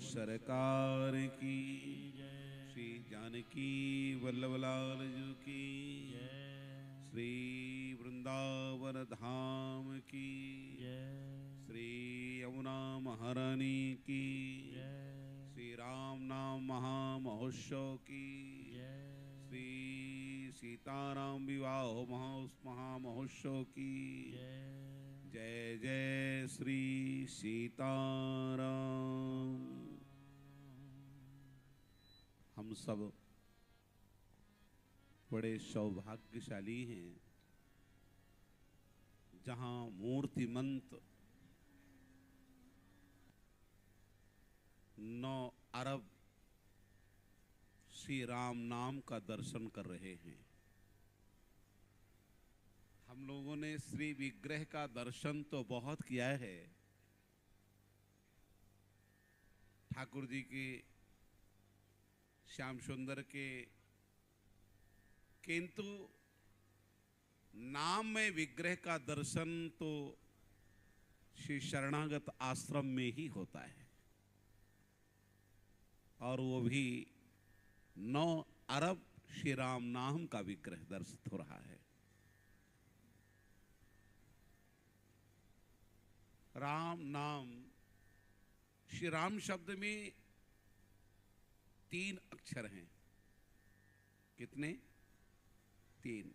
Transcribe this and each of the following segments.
सरकार की। श्री जानकी वल्लभ लाल जी की। श्री वृंदावन धाम की। श्री यमुना महारानी की। श्री राम नाम महामहोत्सव की। श्री सीताराम विवाह महामहोत्सव की। जय जय श्री सीताराम। हम सब बड़े सौभाग्यशाली हैं जहां मूर्तिमंत 9 अरब श्री राम नाम का दर्शन कर रहे हैं। हम लोगों ने श्री विग्रह का दर्शन तो बहुत किया है, ठाकुर जी के, श्याम सुंदर के, किंतु नाम में विग्रह का दर्शन तो श्री शरणागत आश्रम में ही होता है, और वो भी 9 अरब श्री राम नाम का विग्रह दर्शित हो रहा है। राम नाम, श्री राम शब्द में 3 अक्षर हैं। कितने? 3।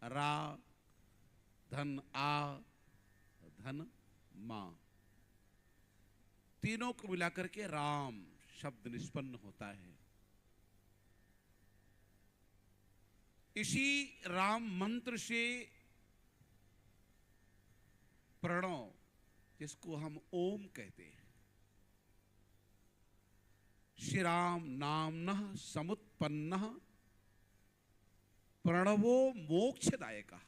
रा, धन आ, धन मा, तीनों को मिलाकर के राम शब्द निष्पन्न होता है। इसी राम मंत्र से प्रणव, जिसको हम ओम कहते हैं, श्री राम नामनः समुत्पन्नः प्रणवो मोक्षदायकः।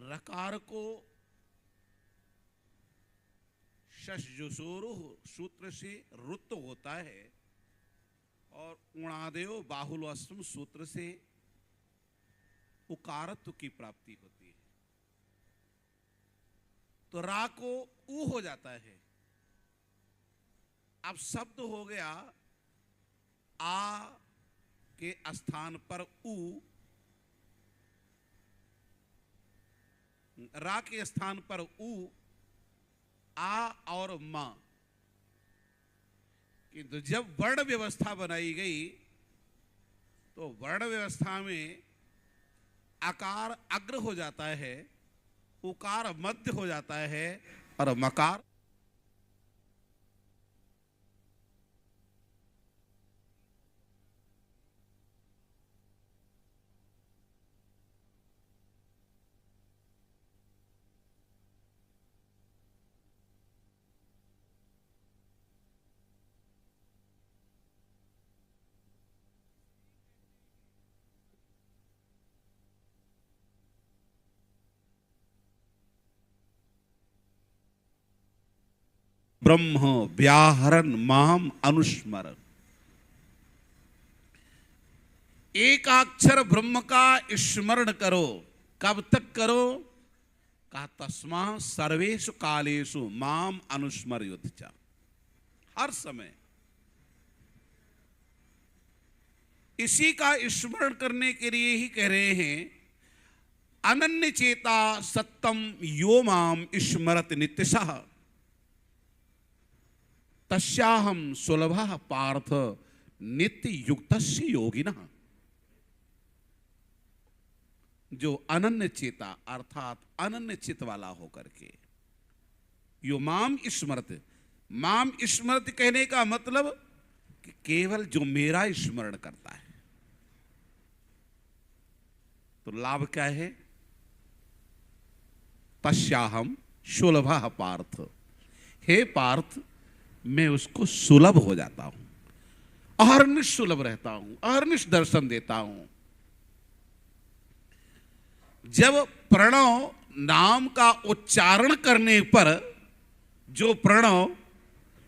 रकार को शशजुषोरुः सूत्र से रुत होता है, और उणादेव बाहुल्वस्म सूत्र से उकारत्व की प्राप्ति होती है। तो रा को ऊ हो जाता है। अब शब्द हो गया आ के स्थान पर ऊ, रा के स्थान पर ऊ, आ और मा। किंतु जब वर्ण व्यवस्था बनाई गई तो वर्ण व्यवस्था में आकार अग्र हो जाता है, उकार मध्य हो जाता है, और मकार ब्रह्म व्याहरण माम अनुस्मरण। एकाक्षर ब्रह्म का स्मरण करो। कब तक करो? कहा तस्मा सर्वेषु कालेषु माम अनुस्मर्युत च। हर समय इसी का स्मरण करने के लिए ही कह रहे हैं, अनन्य चेता सत्तम यो माम स्मरत नित्यशः तस्याहम सुलभः पार्थ नित्य युक्तस्य योगिनः। जो अनन्य चेता अर्थात अनन्य चित वाला होकर के, यो माम स्मरत, माम स्मरत कहने का मतलब कि केवल जो मेरा स्मरण करता है। तो लाभ क्या है? तस्याहम सुलभः पार्थ, हे पार्थ मैं उसको सुलभ हो जाता हूं, अहर्निश सुलभ रहता हूं, अहर्निश दर्शन देता हूं। जब प्रणव नाम का उच्चारण करने पर जो प्रणव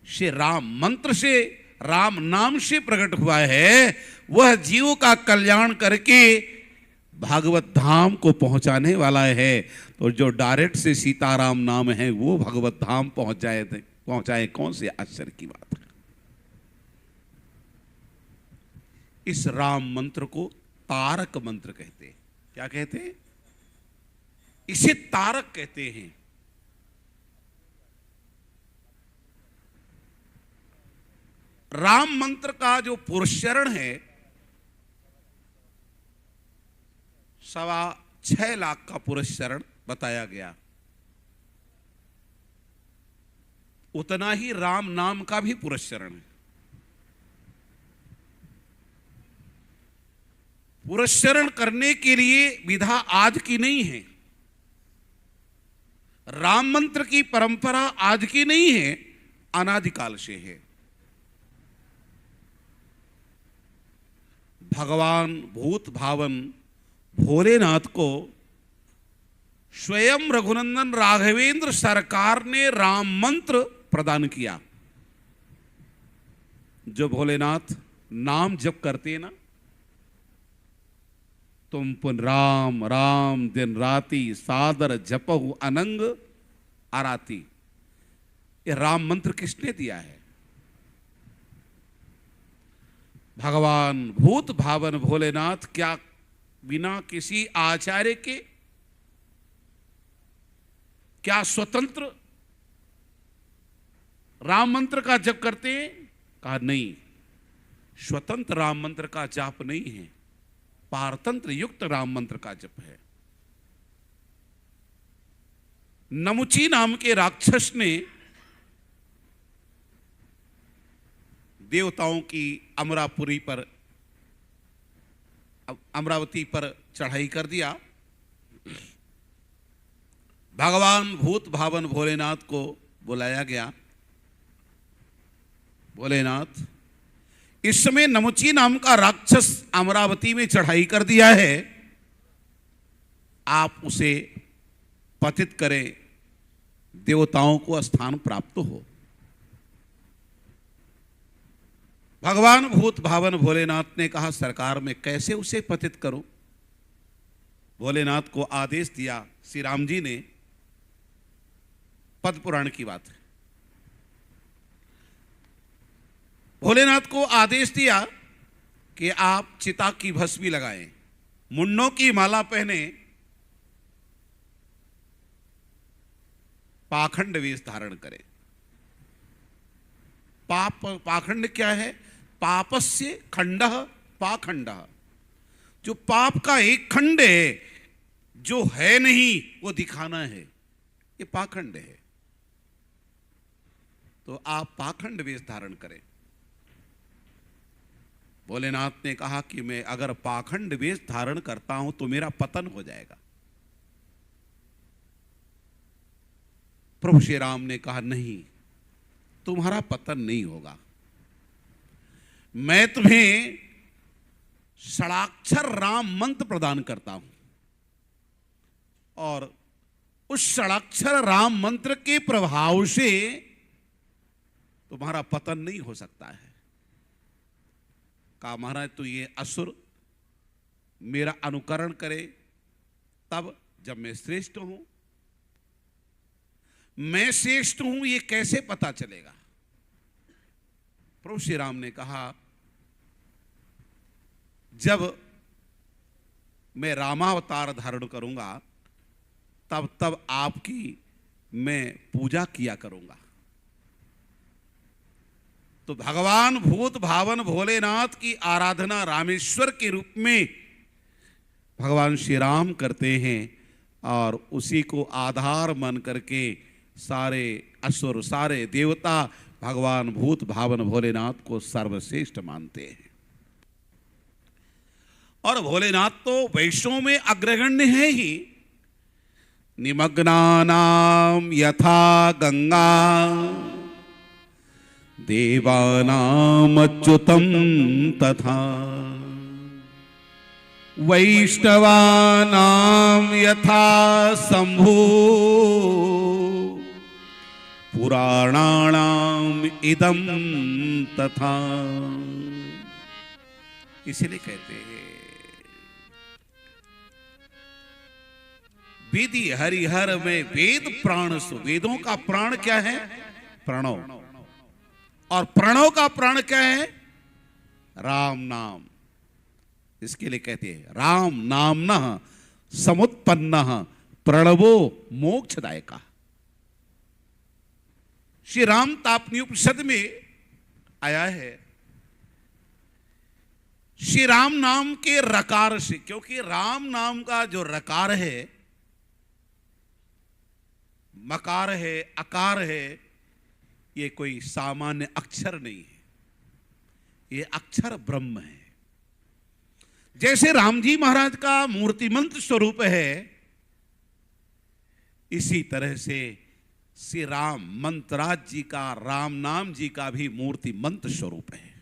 से राम मंत्र से, राम नाम से प्रकट हुआ है, वह जीव का कल्याण करके भागवत धाम को पहुंचाने वाला है, तो जो डायरेक्ट से सीताराम नाम है वो भगवत धाम पहुंचाए, कौन से आश्चर्य की बात है। इस राम मंत्र को तारक मंत्र कहते हैं। क्या कहते हैं? इसे तारक कहते हैं। राम मंत्र का जो पुरस्चरण है 6.25 लाख का पुरस्चरण बताया गया, उतना ही राम नाम का भी पुरस्चरण है। पुरस्चरण करने के लिए विधा आज की नहीं है, राम मंत्र की परंपरा आज की नहीं है, अनादिकाल से है। भगवान भूत भावन भोलेनाथ को स्वयं रघुनंदन राघवेंद्र सरकार ने राम मंत्र प्रदान किया। जो भोलेनाथ नाम जप करते ना, तुम पुन राम राम दिन राति सादर जपहु अनंग आराती, ये राम मंत्र किसने दिया है? भगवान भूत भावन भोलेनाथ क्या बिना किसी आचार्य के, क्या स्वतंत्र राम मंत्र का जप करते हैं? कहा नहीं, स्वतंत्र राम मंत्र का जाप नहीं है, पारतंत्र युक्त राम मंत्र का जप है। नमुची नाम के राक्षस ने देवताओं की अमरावती पर चढ़ाई कर दिया। भगवान भूत भावन भोलेनाथ को बुलाया गया। भोलेनाथ, इस समय नमुची नाम का राक्षस अमरावती में चढ़ाई कर दिया है, आप उसे पतित करें, देवताओं को स्थान प्राप्त हो। भगवान भूत भावन भोलेनाथ ने कहा, सरकार मैं कैसे उसे पतित करूं? भोलेनाथ को आदेश दिया, श्री राम जी ने, पद्म पुराण की बात है, भोलेनाथ को आदेश दिया कि आप चिता की भस्मी लगाएं, मुंडों की माला पहने, पाखंड वेश धारण करें। पाखंड क्या है? पापस्य खंडः पाखंडः, जो पाप का एक खंड है, जो है नहीं वो दिखाना है, ये पाखंड है। तो आप पाखंड वेश धारण करें। भोलेनाथ ने कहा कि मैं अगर पाखंड वेश धारण करता हूं तो मेरा पतन हो जाएगा। प्रभु श्री राम ने कहा, नहीं, तुम्हारा पतन नहीं होगा। मैं तुम्हें षडाक्षर राम मंत्र प्रदान करता हूं, और उस षडाक्षर राम मंत्र के प्रभाव से तुम्हारा पतन नहीं हो सकता है। कहा, महाराज तो ये असुर मेरा अनुकरण करे तब जब मैं श्रेष्ठ हूं। मैं श्रेष्ठ हूं ये कैसे पता चलेगा? प्रभु श्री राम ने कहा, जब मैं रामावतार धारण करूंगा तब तब आपकी मैं पूजा किया करूंगा। तो भगवान भूत भावन भोलेनाथ की आराधना रामेश्वर के रूप में भगवान श्री राम करते हैं, और उसी को आधार मान करके सारे असुर, सारे देवता भगवान भूत भावन भोलेनाथ को सर्वश्रेष्ठ मानते हैं। और भोलेनाथ तो वैष्णव में अग्रगण्य है ही। निमग्नानाम यथा गंगा देवानाम अच्युतम तथा वैष्णवानाम यथा शंभु पुराणानाम इदम तथा। इसलिए कहते हैं विधि हरिहर में वेद प्राण सु। वेदों का प्राण क्या है? प्रणव। और प्रणव का प्राण क्या है? राम नाम। इसके लिए कहते हैं राम नामनः समुत्पन्नः प्रणवो मोक्षदायका। श्री राम तापनी उपनिषद में आया है, श्री राम नाम के रकार से, क्योंकि राम नाम का जो रकार है, मकार है, अकार है, ये कोई सामान्य अक्षर नहीं है, ये अक्षर ब्रह्म है। जैसे राम जी महाराज का मूर्तिमंत स्वरूप है, इसी तरह से श्री राम मंतराज जी का, राम नाम जी का भी मूर्तिमंत स्वरूप है।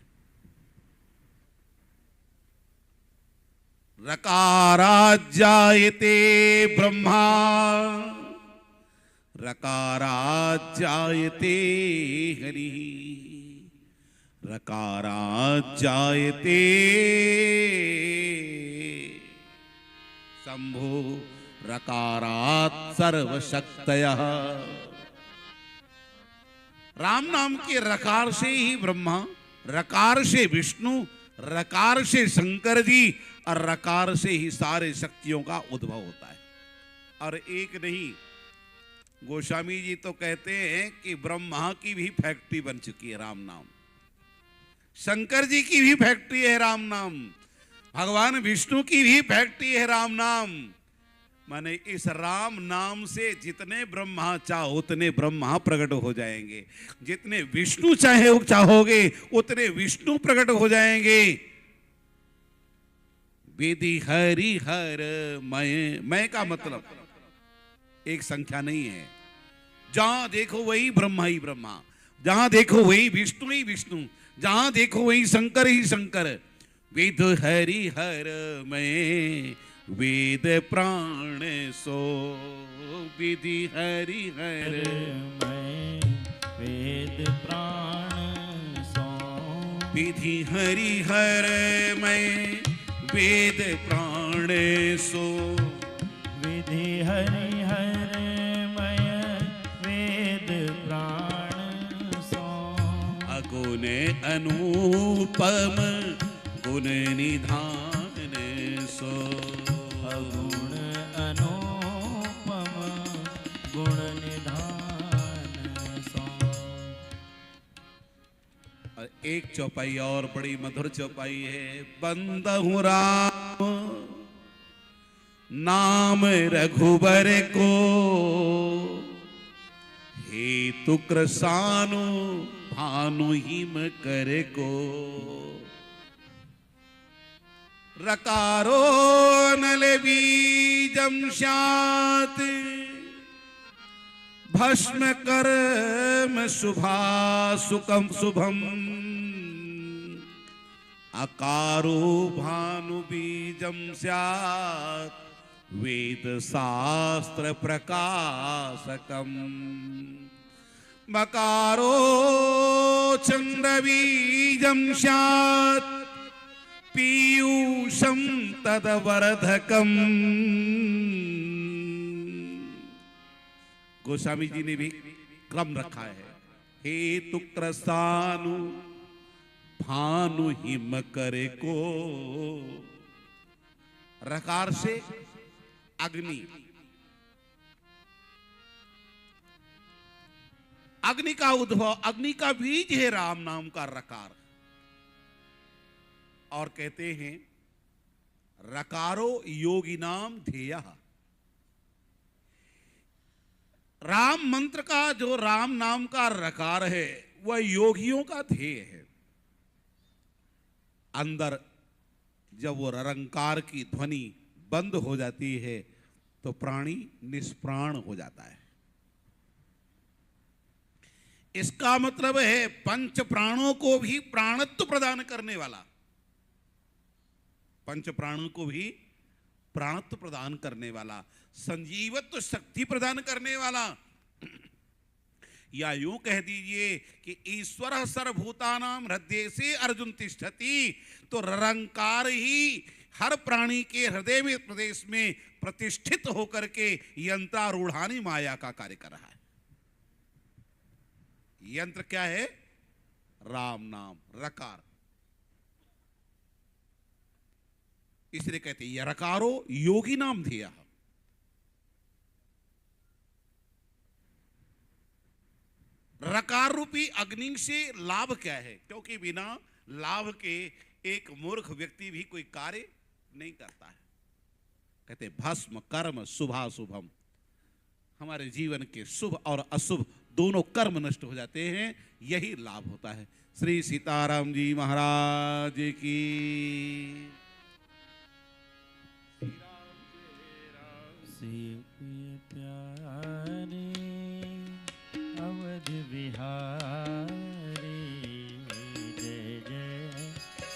रकाराज्जायते ब्रह्मा रकाराज्जायते हरि रकाराज्जायते शंभो रकारात् सर्वशक्तयः। राम नाम के रकार से ही ब्रह्मा, रकार से विष्णु, रकार से शंकर जी और रकार से ही सारे शक्तियों का उद्भव होता है। और एक नहीं, गोस्वामी जी तो कहते हैं कि ब्रह्मा की भी फैक्ट्री बन चुकी है राम नाम, शंकर जी की भी फैक्ट्री है राम नाम, भगवान विष्णु की भी फैक्ट्री है राम नाम। माने इस राम नाम से जितने ब्रह्मा चाहो उतने ब्रह्मा प्रकट हो जाएंगे, जितने विष्णु चाहोगे उतने विष्णु प्रकट हो जाएंगे। विधि हरि हर मैं का मतलब एक संख्या नहीं है। जहां देखो वही ब्रह्मा ही ब्रह्मा, जहां देखो वही विष्णु ही विष्णु, जहां देखो वही शंकर ही शंकर। वेद हरि हर मैं वेद प्राण सो, विधि हरि हर मैं वेद प्राण सो, विधि हरि हर मैं वेद प्राण सो, विधि हरि हर मैं वेद प्राण सो। अगुण अनुपम गुण निधान सो, अगुण अनुपम गुण निधान सो। और एक चौपाई और बड़ी मधुर चौपाई है। बंदहु राम नाम रघुबर को, हेतु कृसानु भानु हिम कर को। रकारो नल बीजम स्यात् भस्म कर्म शुभा सुकम शुभम। अकारो भानु बीजम स्यात् वेद शास्त्र प्रकाशकम। मकारो चंद्र बीजम स्यात् पीयूषम तदवर्धकम। गोस्वामी जी ने भी क्रम रखा है। हेतु क्रसानु भानु हिम करे को। रकार से अग्नि, अग्नि का उद्भव, अग्नि का बीज है राम नाम का रकार। और कहते हैं रकारो योगी नाम ध्येय। राम मंत्र का जो राम नाम का रकार है वह योगियों का ध्येय है। अंदर जब वो रंकार की ध्वनि बंद हो जाती है तो प्राणी निष्प्राण हो जाता है। इसका मतलब है पंच प्राणों को भी प्राणत्व प्रदान करने वाला, पंच प्राणों को भी प्राणत्व प्रदान करने वाला, संजीवत्व शक्ति प्रदान करने वाला। या यूं कह दीजिए कि ईश्वर सर्वभूतानां हृदय से अर्जुन तिष्ठति। तो रंकार ही हर प्राणी के हृदय में प्रदेश में प्रतिष्ठित होकर के यंत्रारूढ़ानी माया का कार्य कर रहा है। यंत्र क्या है? राम नाम, रकार। इसलिए कहते हैं रकारो योगी नाम धिया। रकार रूपी अग्नि से लाभ क्या है? क्योंकि बिना लाभ के एक मूर्ख व्यक्ति भी कोई कार्य नहीं करता है। कहते भस्म कर्म शुभाशुभम, हमारे जीवन के शुभ और अशुभ दोनों कर्म नष्ट हो जाते हैं, यही लाभ होता है। श्री सीताराम जी महाराज की। प्यारे अवध बिहारी, जय जय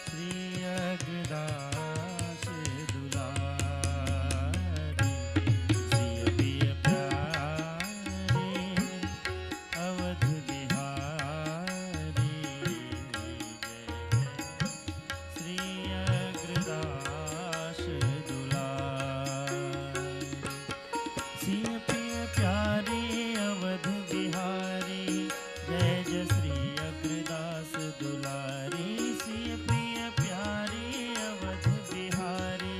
श्री अग्रदास दुलारी। श्री प्यारे अवध बिहारी, जय जय श्री अग्रदास दुलारी। सिय प्यारे अवध बिहारी, जय जय श्री अग्रदास दुलारी। सिय प्रिय प्यारे अवध बिहारी,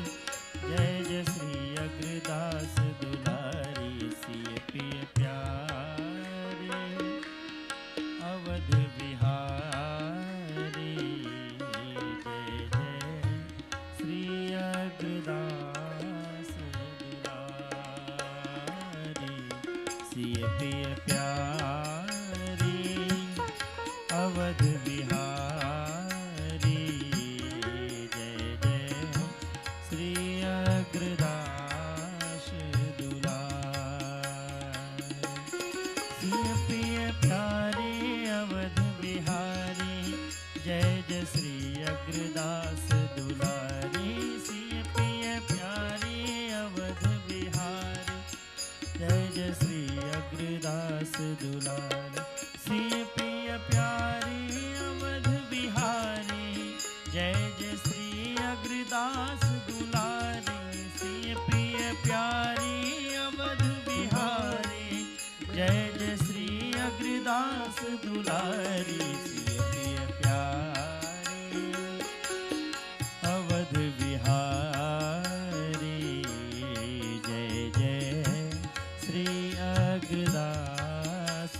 जय जय श्री अग्रदास दुलारी। सिय प्रिय प्यारे अवध बिहारी, जय जय श्री अग्रदास दुलारी। सिय प्रिय प्यारे अवध बिहारी, जय जय श्री अग्रदास दुलारी। सिय प्रिय प्यारे अवध बिहारी, जय जय श्री अग्रदास दुलारी। सिय प्रिय प्यारे अवध बिहारी, जय जय श्री अग्रदास दुलारी। सिय प्रिय प्यारे अवध बिहारी, जय जय श्री अग्रदास दुलारी। सिय प्रिय प्यारे अवध बिहारी, जय जय श्री अग्रदास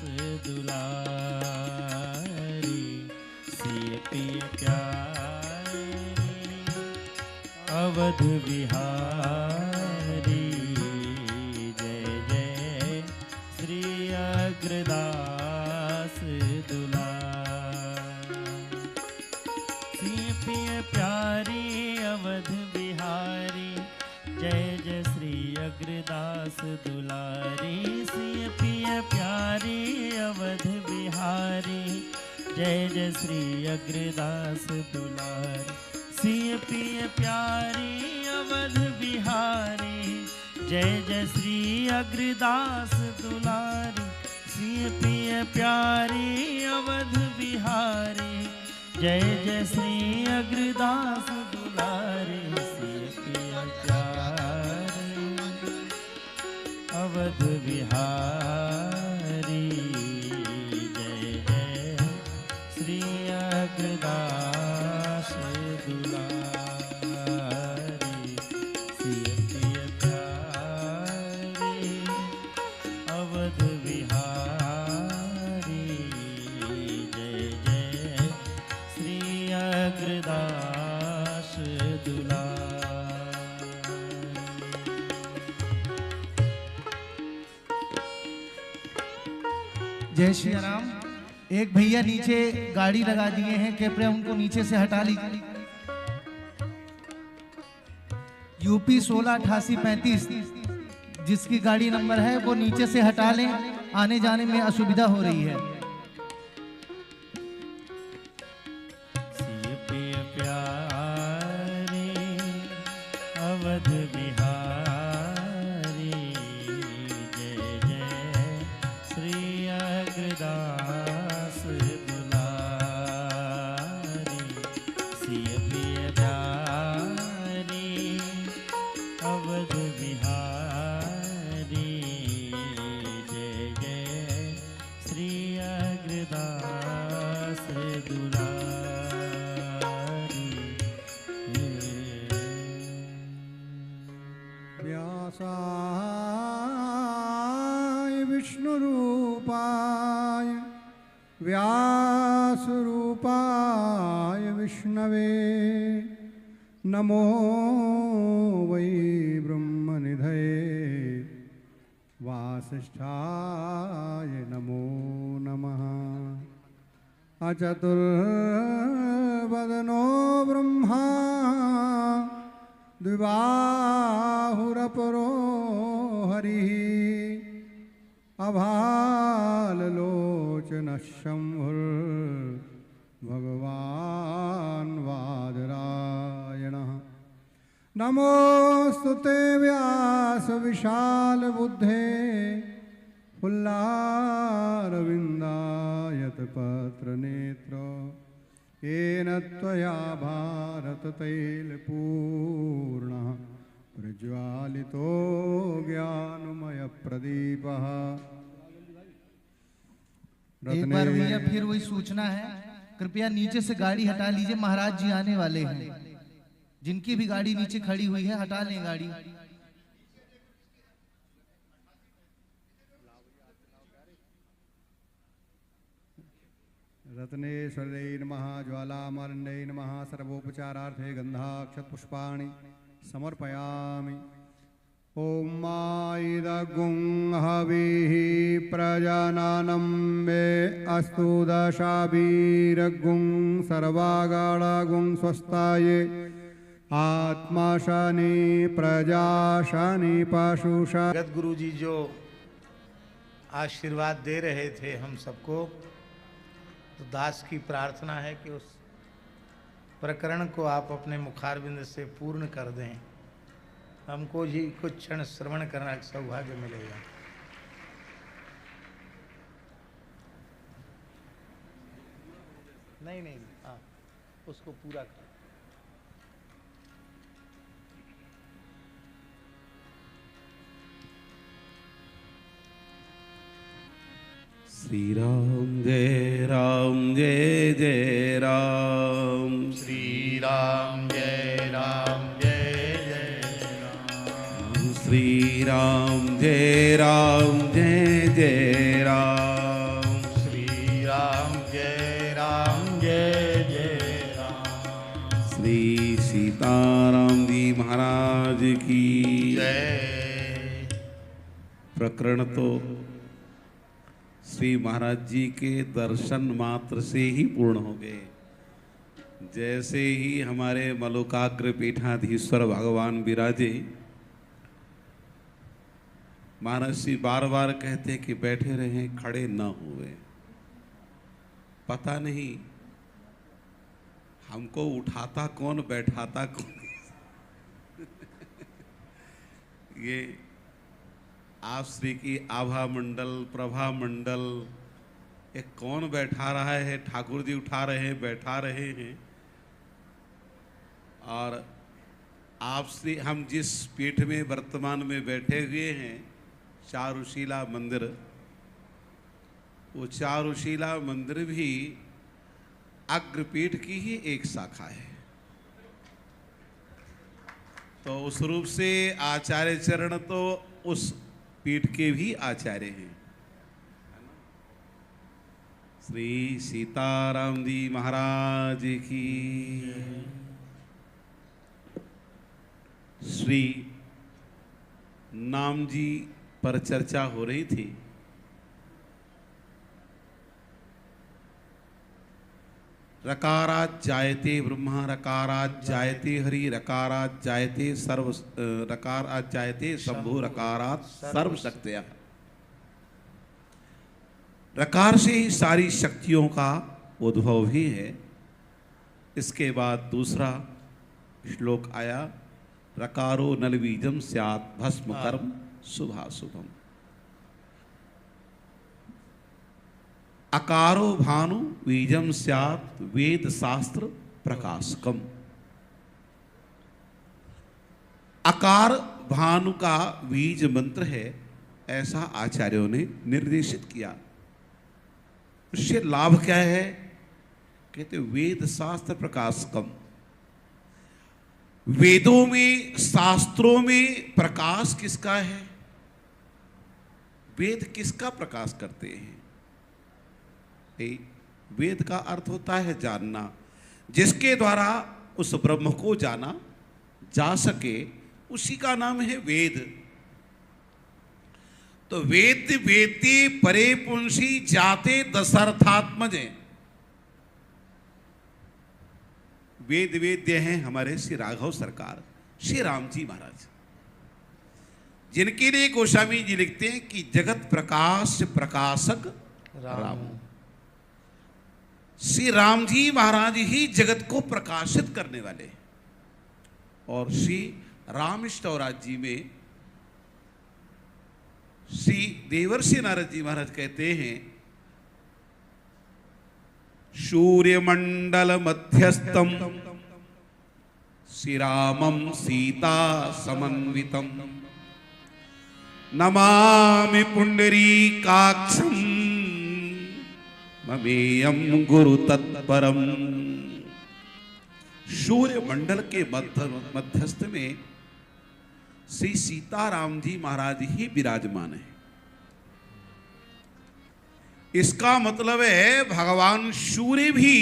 दुलारी। सिय प्रिय प्यारे अवध बिहारी, जय जय श्री अग्रदास दुलारी। सिय प्रिय प्यारे अवध बिहारी, जय जय श्री अग्रदास दुलारी। सिय प्रिय प्यारे अवध बिहारी, जय जय श्री अग्रदास दुलारी। सिय प्रिय प्यारे अवध बिहारी, जय जय श्री अग्रदास दुलारी। सिय प्रिय प्यारे अवध बिहारी, जय जय श्री अग्रदास दुलारी। सिय प्रिय प्यारे अवध बिहारी, जय जय श्री अग्रदास दुलारी। सिय प्रिय प्यारे अवध बिहारी, जय जय श्री अग्रदास दुलारी। सिय प्रिय प्यारे अवध बिहारी, जय जय श्री अग्रदास दुलारी। जय श्री राम। एक भैया नीचे गाड़ी लगा दिए हैं, कृपया उनको नीचे से हटा लीजिए। यूपी 168835 जिसकी गाड़ी नंबर है वो नीचे से हटा लें, आने जाने में असुविधा हो रही है। सिय प्रिय प्यारे अवध बिहारी, जय जय श्री अग्रदास दुलारी। सिय प्रिय प्यारे व्यासरूपाय विष्णवे नमो वै ब्रह्मनिधये वासिष्ठाय नमो नमः। अचतुर्वदनो ब्रह्मा द्विबाहुरपरो हरिः अभाललोचनः शम्भुर्भगवान् वादरायणः। नमोऽस्तु ते व्यासविशालबुद्धे फुल्लारविन्दायतपत्रनेत्र येन त्वया भारततैलपूर्णः प्रज्वालितो ज्ञानमयप्रदीपः। एक बार भैया फिर वही सूचना है, कृपया नीचे से गाड़ी हटा लीजिए, महाराज जी आने वाले हैं। जिनकी भी गाड़ी नीचे खड़ी हुई है हटा लें गाड़ी। रत्नेश्वरै नमः। ज्वालामालिन्यै नमः। सर्वोपचारार्थे गन्धाक्षतपुष्पाणि समर्पयामि। ॐ मायिदगुं हविः प्रजननं मे अस्तु दशाभिरगुं सर्वागाढगुं स्वस्ताये आत्मा शनि प्रजा शनि पशुषा। जगत गुरु जी जो आशीर्वाद दे रहे थे हम सबको, तो दास की प्रार्थना है कि उस प्रकरण को आप अपने मुखारविंद से पूर्ण कर दें। हमको जी कुछ क्षण श्रवण करना सौभाग्य मिलेगा। नहीं नहीं, हाँ उसको पूरा कर। श्री राम जय राम जय जय राम। श्री राम जय राम जय जय राम। श्री राम जय राम जय जय राम। श्री राम जय राम जय जय राम। श्री सीताराम जी महाराज की जय। प्रकरण तो श्री महाराज जी के दर्शन मात्र से ही पूर्ण हो गए। जैसे ही हमारे मलोकाग्र पीठाधीश्वर भगवान विराजे, महाराज जी बार बार कहते कि बैठे रहें, खड़े न हुए। पता नहीं हमको उठाता कौन, बैठाता कौन। ये आप श्री की आभा मंडल, प्रभा मंडल, एक कौन बैठा रहा है? ठाकुर जी उठा रहे हैं, बैठा रहे हैं। और आप श्री हम जिस पीठ में वर्तमान में बैठे हुए हैं, चारुशीला मंदिर, वो चारुशीला मंदिर भी अग्रपीठ की ही एक शाखा है। तो उस रूप से आचार्य चरण तो उस पीठ के भी आचार्य हैं। श्री सीताराम जी महाराज की। श्री नाम जी पर चर्चा हो रही थी। रकारात जायते ब्रह्मा, रकारात जायते हरि, रकारात जायते सर्व, रकारात जायते शंभु, रकारात सर्व शक्तियां। रकार से ही सारी शक्तियों का उद्भव भी है। इसके बाद दूसरा श्लोक आया, रकारो नलबीजम स्यात् भस्म कर्म शुभाशुभम। अकारो भानु बीजम स्यात् वेद शास्त्र प्रकाशकम। अकार भानु का बीज मंत्र है, ऐसा आचार्यों ने निर्देशित किया। उससे लाभ क्या है? कहते वेद शास्त्र प्रकाशकम। वेदों में, शास्त्रों में प्रकाश किसका है? वेद किसका प्रकाश करते हैं? वेद का अर्थ होता है जानना, जिसके द्वारा उस ब्रह्म को जाना जा सके उसी का नाम है वेद। तो वेद वेद्य परे पुंसी जाते दशरथात्मजे। वेद वेद्य हैं हमारे श्री राघव सरकार, श्री राम जी महाराज, जिनके लिए गोस्वामी जी लिखते हैं कि जगत प्रकाश प्रकाशक राम। श्री राम जी महाराज ही जगत को प्रकाशित करने वाले। और श्री राम स्टोराज जी में श्री देवर्षि नारद जी महाराज कहते हैं, सूर्यमंडल मध्यस्थम श्री रामम सीता समन्वितम नमामि पुंडरीकाक्षम ममेयम गुरु तत्परम। सूर्य मंडल के मध्यस्थ में श्री सीताराम जी महाराज ही विराजमान है। इसका मतलब है भगवान सूर्य भी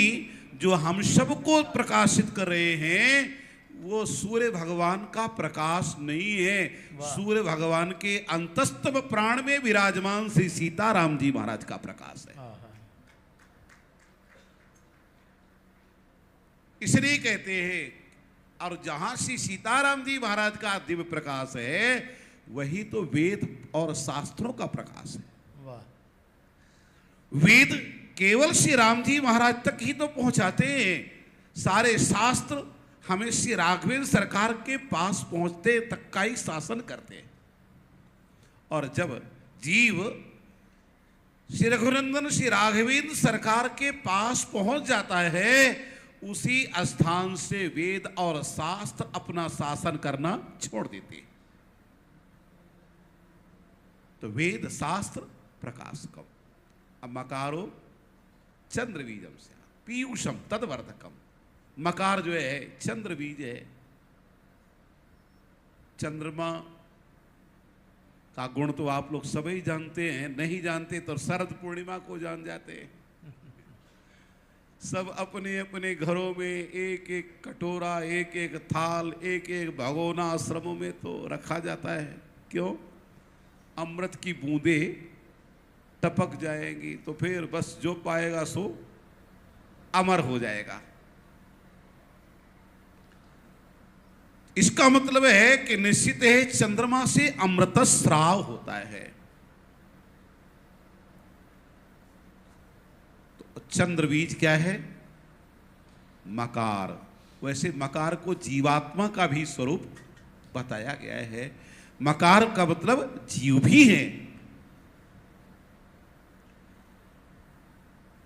जो हम सबको प्रकाशित कर रहे हैं वो सूर्य भगवान का प्रकाश नहीं है, सूर्य भगवान के अंतस्तम प्राण में विराजमान श्री सीताराम जी महाराज का प्रकाश है। इसलिए कहते हैं, और जहां श्री सीताराम जी महाराज का दिव्य प्रकाश है वही तो वेद और शास्त्रों का प्रकाश है। वेद केवल श्री राम जी महाराज तक ही तो पहुंचाते हैं, सारे शास्त्र हमें श्री राघवेंद्र सरकार के पास पहुंचते तक का ही शासन करते हैं। और जब जीव श्री रघुनंदन श्री राघवेंद्र सरकार के पास पहुंच जाता है उसी स्थान से वेद और शास्त्र अपना शासन करना छोड़ देते हैं। तो वेद शास्त्र प्रकाशकम मकारो चंद्र बीजम से पीयूषम तदवर्धकम। मकार जो है चंद्र बीज है, चंद्रमा का गुण तो आप लोग सभी जानते हैं, नहीं जानते तो शरद पूर्णिमा को जान जाते हैं। सब अपने अपने घरों में एक एक कटोरा, एक एक थाल, एक एक भगोना आश्रमों में तो रखा जाता है। क्यों? अमृत की बूंदें टपक जाएंगी तो फिर बस जो पाएगा सो अमर हो जाएगा। इसका मतलब है कि निश्चित है चंद्रमा से अमृत स्राव होता है। तो चंद्र बीज क्या है? मकार। वैसे मकार को जीवात्मा का भी स्वरूप बताया गया है। मकार का मतलब जीव भी है।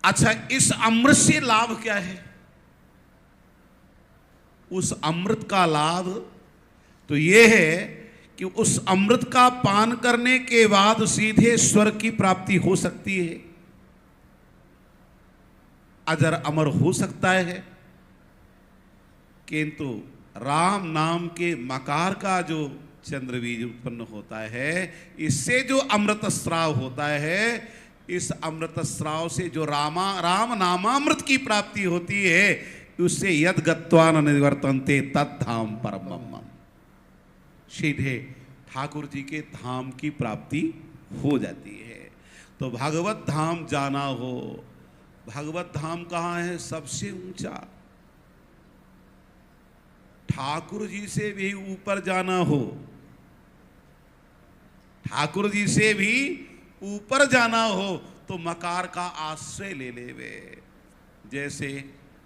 अच्छा, इस अमृत से लाभ क्या है? उस अमृत का लाभ तो यह है कि उस अमृत का पान करने के बाद सीधे स्वर्ग की प्राप्ति हो सकती है, अजर अमर हो सकता है। किंतु राम नाम के मकार का जो चंद्रबीज उत्पन्न होता है, इससे जो अमृत स्राव होता है, इस अमृत स्राव से जो राम नामामृत की प्राप्ति होती है, उससे यद गत्वा न निवर्तन्ते तद्धाम परमम। सीधे ठाकुर जी के धाम की प्राप्ति हो जाती है। तो भागवत धाम जाना हो, भागवत धाम कहाँ है? सबसे ऊंचा। ठाकुर जी से भी ऊपर जाना हो, ठाकुर जी से भी ऊपर जाना हो तो मकार का आश्रय ले लेवे। जैसे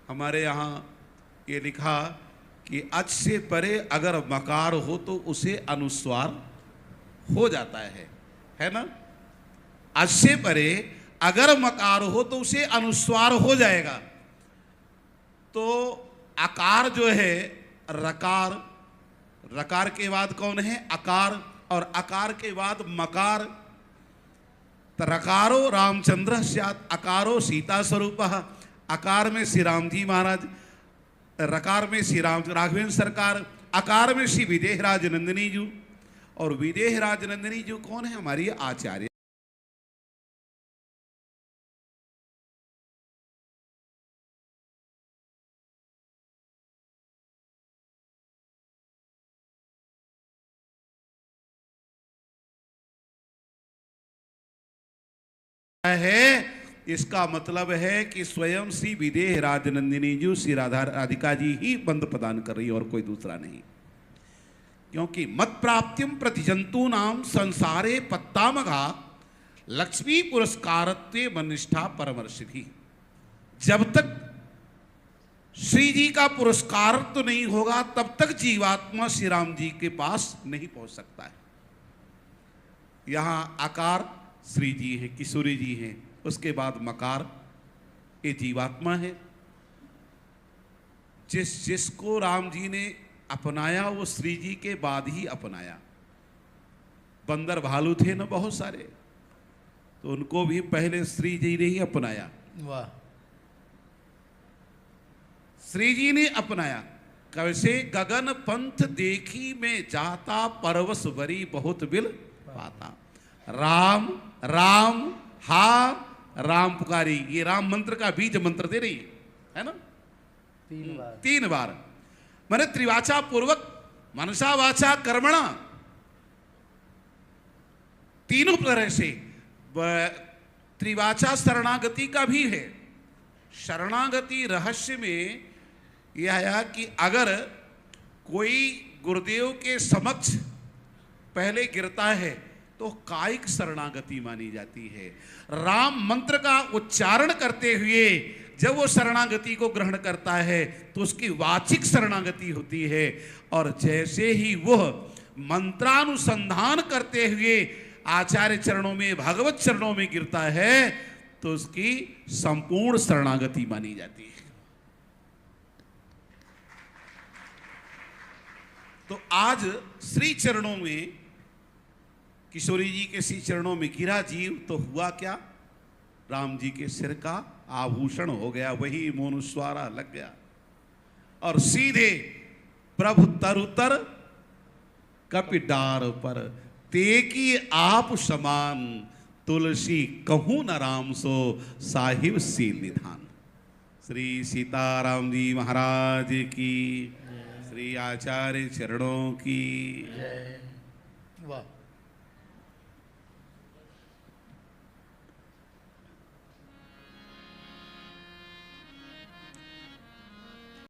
हमारे यहाँ ये लिखा कि अच से परे अगर मकार हो तो उसे अनुस्वार हो जाता है ना? अच से परे अगर मकार हो तो उसे अनुस्वार हो जाएगा। तो आकार जो है रकार, रकार के बाद कौन है? अकार, और अकार के बाद मकार। रकारो रामचंद्र स्यात् अकारो सीता स्वरूप। अकार में श्री राम जी महाराज, रकार में श्री राम राघवेंद्र सरकार, अकार में श्री विदेहराज नंदिनी जी। और विदेहराज नंदिनी जी कौन है? हमारी आचार्य। है, इसका मतलब है कि स्वयं श्री विदेह राजनंदिनी जी, श्री राधिका जी ही बंद प्रदान कर रही है और कोई दूसरा नहीं। क्योंकि मत प्राप्तिम प्रति जंतु नाम संसारे पत्तामघा लक्ष्मी पुरस्कारत्वे मनिष्ठा परमर्षिधि। जब तक श्री जी का पुरस्कार तो नहीं होगा तब तक जीवात्मा श्री राम जी के पास नहीं पहुंच सकता है। यहां आकार श्री जी हैं, किशोरी जी हैं, उसके बाद मकार ये जीवात्मा है। जिसको राम जी ने अपनाया वो श्री जी के बाद ही अपनाया। बंदर भालू थे ना बहुत सारे, तो उनको भी पहले श्री जी ने ही अपनाया। वाह। श्री जी ने अपनाया। कैसे गगन पंथ देखी में जाता, परवश भरी बहुत बिल पाता। राम राम हा राम पुकारी, ये राम मंत्र का बीज मंत्र दे रही है ना 3 बार। मैंने त्रिवाचा पूर्वक मनसा वाचा कर्मणा, तीनों तरह से। त्रिवाचा शरणागति का भी है। शरणागति रहस्य में यह आया कि अगर कोई गुरुदेव के समक्ष पहले गिरता है तो कायिक शरणागति मानी जाती है। राम मंत्र का उच्चारण करते हुए जब वो शरणागति को ग्रहण करता है तो उसकी वाचिक शरणागति होती है। और जैसे ही वह मंत्रानुसंधान करते हुए आचार्य चरणों में, भगवत चरणों में गिरता है तो उसकी संपूर्ण शरणागति मानी जाती है। तो आज श्री चरणों में, किशोरी जी के श्री चरणों में गिरा जीव तो हुआ क्या? राम जी के सिर का आभूषण हो गया, वही मोनुस्वारा लग गया और सीधे प्रभु तरुतर कपिडार पर ते की आप समान, तुलसी कहूं न राम सो साहिब सील निधान। श्री सीताराम जी महाराज की, श्री आचार्य चरणों की। वाह।